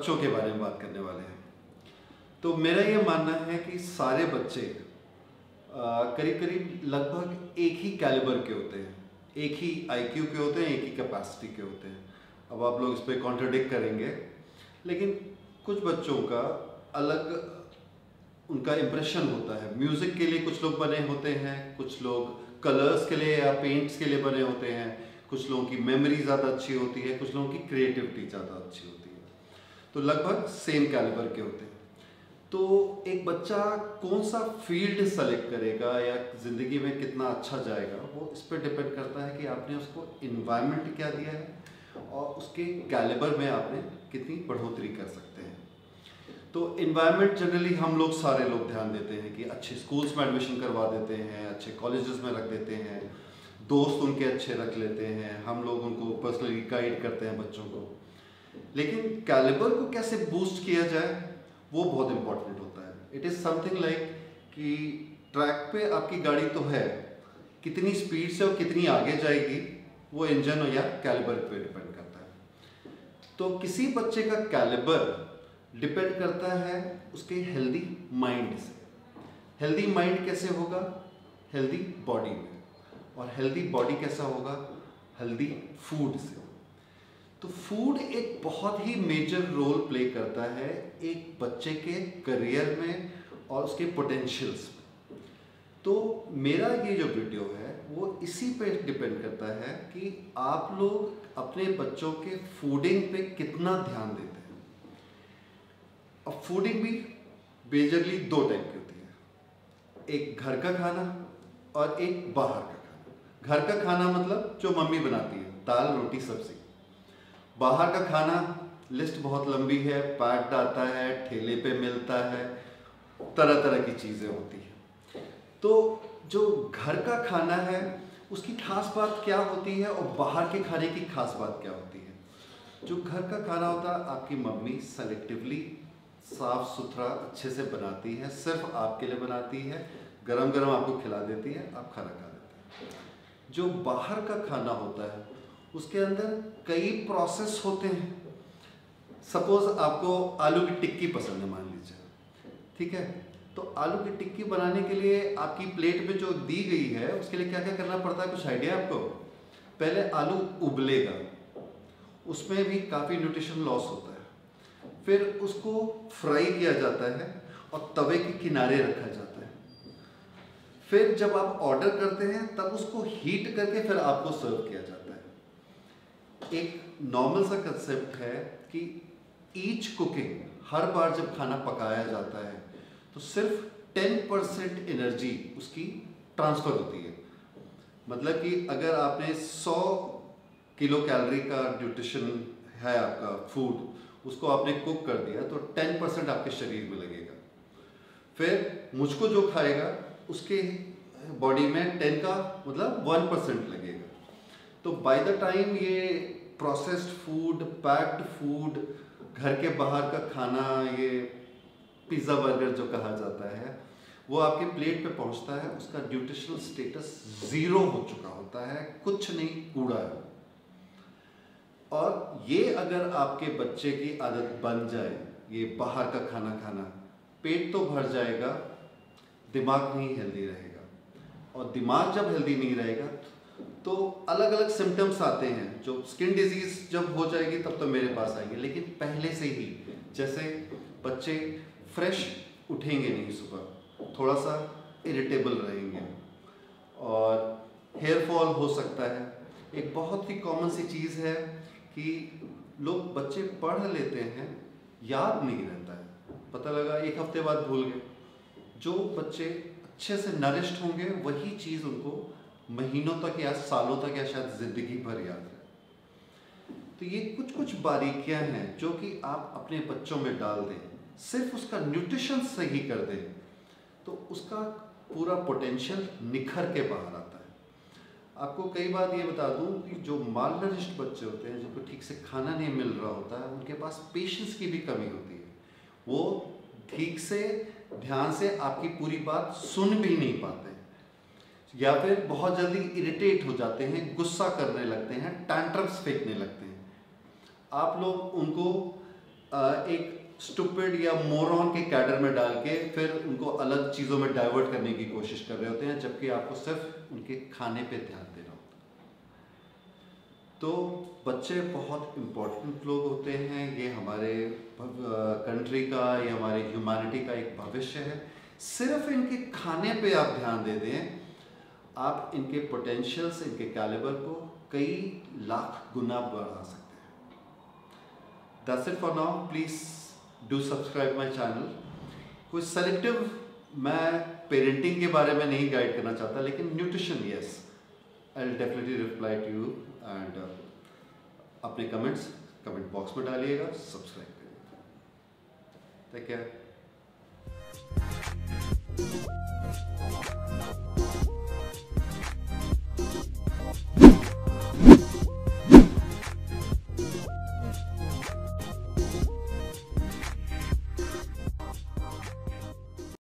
बच्चों के बारे में बात करने वाले हैं। तो मेरा ये मानना है कि सारे बच्चे करीब करीब लगभग एक ही कैलिबर के होते हैं, एक ही आईक्यू के होते हैं, एक ही कैपेसिटी के होते हैं। अब आप लोग इस पर कॉन्ट्रडिक्ट करेंगे, लेकिन कुछ बच्चों का अलग उनका इम्प्रेशन होता है। म्यूज़िक के लिए कुछ लोग बने होते हैं, कुछ लोग कलर्स के लिए या पेंट्स के लिए बने होते हैं, कुछ लोगों की मेमोरी ज़्यादा अच्छी होती है, कुछ लोगों की क्रिएटिविटी ज़्यादा अच्छी होती है। तो लगभग सेम कैलिबर के होते हैं। तो एक बच्चा कौन सा फील्ड सेलेक्ट करेगा या ज़िंदगी में कितना अच्छा जाएगा, वो इस पर डिपेंड करता है कि आपने उसको इन्वायरमेंट क्या दिया है और उसके कैलिबर में आपने कितनी बढ़ोतरी कर सकते हैं। तो इन्वायरमेंट जनरली हम लोग सारे लोग ध्यान देते हैं कि अच्छे स्कूल्स में एडमिशन करवा देते हैं, अच्छे कॉलेजेस में रख देते हैं, दोस्त उनके अच्छे रख लेते हैं, हम लोग उनको पर्सनली गाइड करते हैं बच्चों को। लेकिन कैलिबर को कैसे बूस्ट किया जाए वो बहुत इंपॉर्टेंट होता है। इट इज़ समथिंग लाइक कि ट्रैक पे आपकी गाड़ी तो है, कितनी स्पीड से और कितनी आगे जाएगी वो इंजन या कैलिबर पे डिपेंड करता है। तो किसी बच्चे का कैलिबर डिपेंड करता है उसके हेल्दी माइंड से। हेल्दी माइंड कैसे होगा? हेल्दी बॉडी में। और हेल्दी बॉडी कैसा होगा? हेल्दी फूड से। तो फूड एक बहुत ही मेजर रोल प्ले करता है एक बच्चे के करियर में और उसके पोटेंशियल्स में। तो मेरा ये जो वीडियो है वो इसी पे डिपेंड करता है कि आप लोग अपने बच्चों के फूडिंग पे कितना ध्यान देते हैं। अब फूडिंग भी मेजरली दो टाइप की होती है, एक घर का खाना और एक बाहर का खाना। घर का खाना मतलब जो मम्मी बनाती है, दाल रोटी सब्जी। बाहर का खाना लिस्ट बहुत लंबी है, पैक्ड आता है, ठेले पे मिलता है, तरह तरह की चीज़ें होती हैं। तो जो घर का खाना है उसकी खास बात क्या होती है और बाहर के खाने की खास बात क्या होती है? जो घर का खाना होता है आपकी मम्मी सेलेक्टिवली साफ सुथरा अच्छे से बनाती है, सिर्फ आपके लिए बनाती है, गरम गरम आपको खिला देती है, आप खाना खा लेते हैं। जो बाहर का खाना होता है उसके अंदर कई प्रोसेस होते हैं। सपोज आपको आलू की टिक्की पसंद है मान लीजिए, ठीक है, तो आलू की टिक्की बनाने के लिए आपकी प्लेट में जो दी गई है उसके लिए क्या क्या करना पड़ता है, कुछ आइडिया आपको? पहले आलू उबलेगा, उसमें भी काफ़ी न्यूट्रिशन लॉस होता है। फिर उसको फ्राई किया जाता है और तवे के किनारे रखा जाता है। फिर जब आप ऑर्डर करते हैं तब उसको हीट करके फिर आपको सर्व किया जाता है। एक नॉर्मल सा कंसेप्ट है कि ईच कुकिंग, हर बार जब खाना पकाया जाता है तो सिर्फ 10% एनर्जी उसकी ट्रांसफ़र होती है। मतलब कि अगर आपने 100 किलो कैलोरी का न्यूट्रिशन है आपका फूड, उसको आपने कुक कर दिया तो 10% आपके शरीर में लगेगा। फिर मुझको जो खाएगा उसके बॉडी में 10 का मतलब 1% लगेगा। तो बाय द टाइम ये प्रोसेस्ड फूड, पैक्ड फूड, घर के बाहर का खाना, ये पिज़्ज़ा बर्गर जो कहा जाता है, वो आपके प्लेट पे पहुंचता है, उसका न्यूट्रिशनल स्टेटस 0 हो चुका होता है, कुछ नहीं, कूड़ा है। और ये अगर आपके बच्चे की आदत बन जाए ये बाहर का खाना खाना, पेट तो भर जाएगा, दिमाग नहीं हेल्दी रहेगा। और दिमाग जब हेल्दी नहीं रहेगा तो अलग अलग सिम्टम्स आते हैं। जो स्किन डिजीज़ जब हो जाएगी तब तो मेरे पास आएंगे, लेकिन पहले से ही, जैसे बच्चे फ्रेश उठेंगे नहीं सुबह, थोड़ा सा इरिटेबल रहेंगे और हेयर फॉल हो सकता है। एक बहुत ही कॉमन सी चीज़ है कि लोग बच्चे पढ़ लेते हैं, याद नहीं रहता है, पता लगा एक हफ्ते बाद भूल गए। जो बच्चे अच्छे से नरिश्ड होंगे वही चीज़ उनको महीनों तक या सालों तक या शायद ज़िंदगी भर याद रहे। तो ये कुछ कुछ बारीकियां हैं जो कि आप अपने बच्चों में डाल दें, सिर्फ उसका न्यूट्रिशन सही कर दें तो उसका पूरा पोटेंशियल निखर के बाहर आता है। आपको कई बार ये बता दूं कि जो माल नरिश्ड बच्चे होते हैं, जिनको ठीक से खाना नहीं मिल रहा होता है, उनके पास पेशेंस की भी कमी होती है। वो ठीक से ध्यान से आपकी पूरी बात सुन भी नहीं पाते हैं, या फिर बहुत जल्दी इरिटेट हो जाते हैं, गुस्सा करने लगते हैं, टैंट्रम्स फेंकने लगते हैं। आप लोग उनको एक स्टूपिड या मोरॉन के कैडर में डाल के फिर उनको अलग चीज़ों में डाइवर्ट करने की कोशिश कर रहे होते हैं, जबकि आपको सिर्फ उनके खाने पे ध्यान देना होता है। तो बच्चे बहुत इम्पोर्टेंट लोग होते हैं, ये हमारे कंट्री का, ये हमारे ह्यूमैनिटी का एक भविष्य है। सिर्फ इनके खाने पे आप ध्यान दे दें, आप इनके पोटेंशियल्स, इनके कैलिबर को कई लाख गुना बढ़ा सकते हैं। That's it for now. Please do subscribe my channel. कुछ सेलेक्टिव मैं पेरेंटिंग के बारे में नहीं गाइड करना चाहता, लेकिन nutrition yes, I will definitely reply to you. And अपने कमेंट्स कमेंट बॉक्स में डालिएगा, सब्सक्राइब करिएगा। Take care.